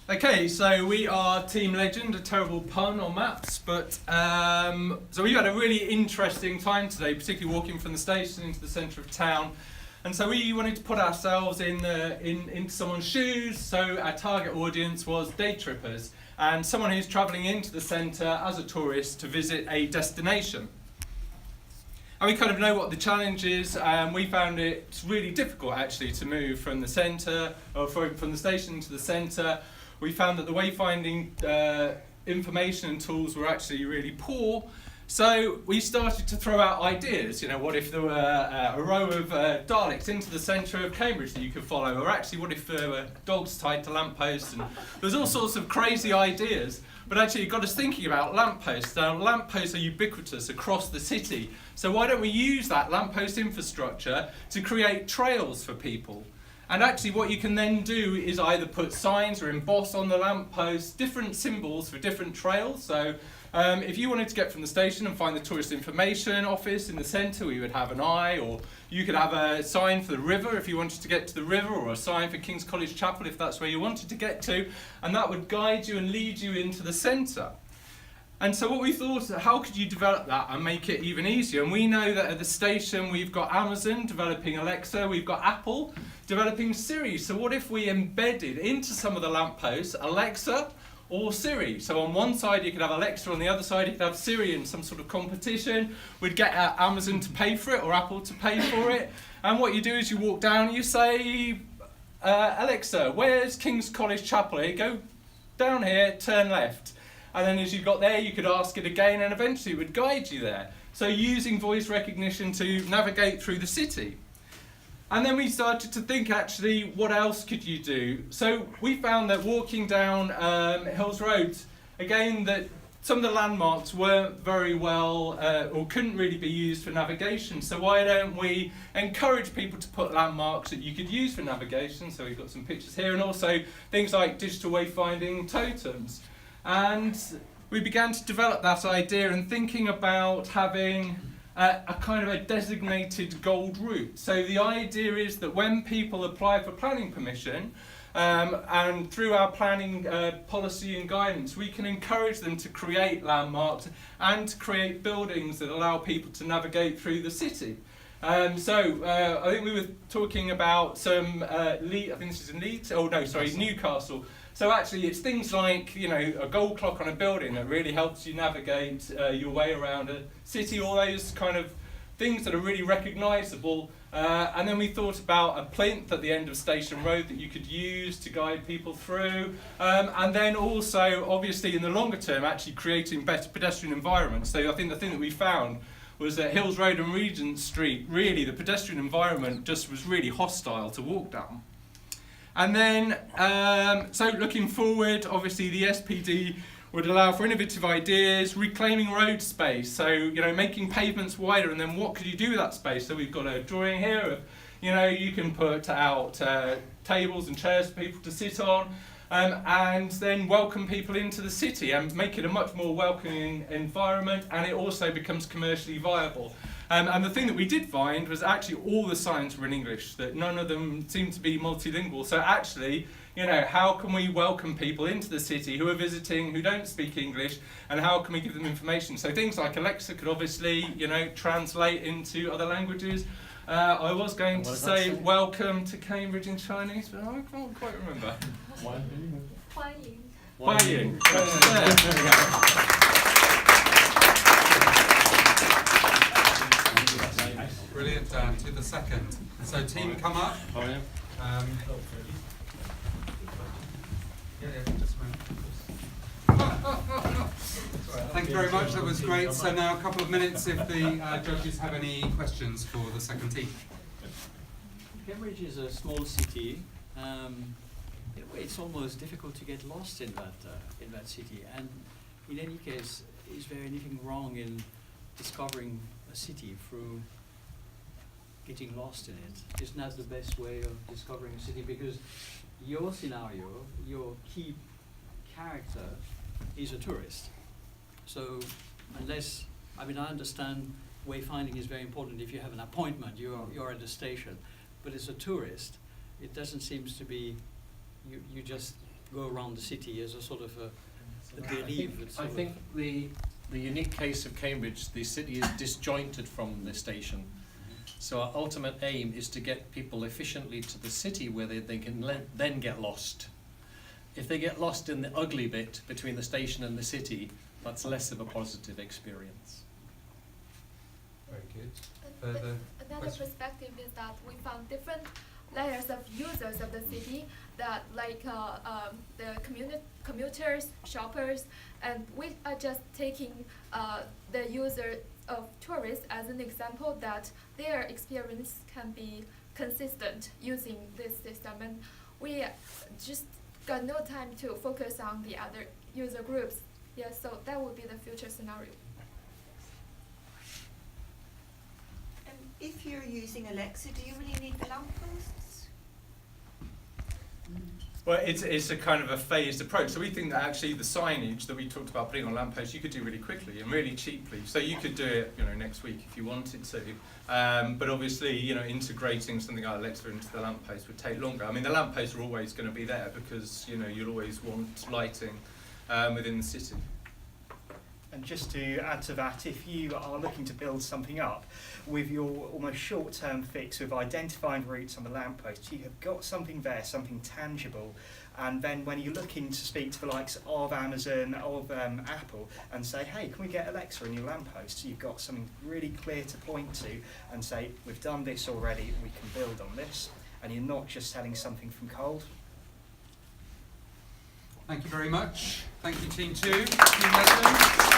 Okay, so we are Team Legend, a terrible pun on maps, but so we've had a really interesting time today, particularly walking from the station into the centre of town. And so we wanted to put ourselves into someone's shoes, so our target audience was day trippers and someone who's travelling into the centre as a tourist to visit a destination. And we kind of know what the challenge is, and we found it really difficult actually to move from the centre, or from the station to the centre. We found that the wayfinding information and tools were actually really poor. So we started to throw out ideas. You know, what if there were a row of Daleks into the centre of Cambridge that you could follow? Or actually, what if there were dogs tied to lampposts? And there's all sorts of crazy ideas. But actually, it got us thinking about lampposts. Now, lampposts are ubiquitous across the city. So why don't we use that lamppost infrastructure to create trails for people? And actually what you can then do is either put signs or emboss on the lampposts different symbols for different trails. So if you wanted to get from the station and find the tourist information office in the centre, we would have an eye, or you could have a sign for the river if you wanted to get to the river, or a sign for King's College Chapel if that's where you wanted to get to, and that would guide you and lead you into the centre. And so what we thought, how could you develop that and make it even easier? And we know that at the station we've got Amazon developing Alexa, we've got Apple developing Siri. So what if we embedded into some of the lampposts Alexa or Siri? So on one side you could have Alexa, on the other side you could have Siri in some sort of competition. We'd get Amazon to pay for it or Apple to pay for it. And what you do is you walk down and you say, Alexa, where's King's College Chapel? You go down here, turn left. And then as you got there, you could ask it again, and eventually it would guide you there. So using voice recognition to navigate through the city. And then we started to think, actually, what else could you do? So we found that walking down Hills Road, again, that some of the landmarks weren't very well, or couldn't really be used for navigation. So why don't we encourage people to put landmarks that you could use for navigation? So we've got some pictures here, and also things like digital wayfinding totems. And we began to develop that idea and thinking about having a kind of a designated gold route. So the idea is that when people apply for planning permission, and through our planning policy and guidance, we can encourage them to create landmarks and to create buildings that allow people to navigate through the city. I think we were talking about some, I think this is in Leeds, Newcastle. So actually it's things like, you know, a gold clock on a building that really helps you navigate your way around a city, all those kind of things that are really recognisable. And then we thought about a plinth at the end of Station Road that you could use to guide people through. And then also, obviously in the longer term, actually creating better pedestrian environments. So I think the thing that we found was that Hills Road and Regent Street, really the pedestrian environment just was really hostile to walk down. And then, so looking forward, obviously the SPD would allow for innovative ideas, reclaiming road space, so, you know, making pavements wider, and then what could you do with that space? So we've got a drawing here of, you know, you can put out tables and chairs for people to sit on, and then welcome people into the city and make it a much more welcoming environment, and it also becomes commercially viable. And the thing that we did find was actually all the signs were in English, that none of them seemed to be multilingual. So actually, you know, how can we welcome people into the city who are visiting, who don't speak English, and how can we give them information? So things like Alexa could obviously, you know, translate into other languages. I was going to say welcome to Cambridge in Chinese, but I can't quite remember. Wayfinding. There we go. Brilliant, Dan. To the second. So team, come up. Just a moment. Thank you very much. That was great. So now a couple of minutes if the judges have any questions for the second team. Cambridge is a small city. In a way, it's almost difficult to get lost in that city. And in any case, is there anything wrong in discovering a city through getting lost in it? Isn't that the best way of discovering a city? Because your scenario, your key character is a tourist. So unless, I mean, I understand wayfinding is very important. If you have an appointment, you're at the station. But as a tourist, it doesn't seem to be, you just go around the city as a sort of a I derive. I think the unique case of Cambridge, the city is disjointed from the station. So our ultimate aim is to get people efficiently to the city where they can then get lost. If they get lost in the ugly bit between the station and the city, that's less of a positive experience. Very good. But Further another question? perspective is that we found different layers of users of the city, that like the commuters, shoppers, and we are just taking the user of tourists as an example, that their experience can be consistent using this system, and we just got no time to focus on the other user groups. Yeah, so that would be the future scenario. And if you're using Alexa, do you really need the lampposts? Well, it's a kind of a phased approach. So we think that actually the signage that we talked about putting on lampposts, you could do really quickly and really cheaply. So you could do it, next week if you wanted to. But obviously, integrating something like Alexa into the lamppost would take longer. I mean, the lampposts are always going to be there because you'll always want lighting within the city. And just to add to that, if you are looking to build something up with your almost short-term fix with identifying routes on the lamppost, you have got something there, something tangible. And then when you're looking to speak to the likes of Amazon, of Apple, and say, hey, can we get Alexa in your lamppost? You've got something really clear to point to and say, we've done this already, we can build on this. And you're not just selling something from cold. Thank you very much. Thank you, Team 2. Team Legend.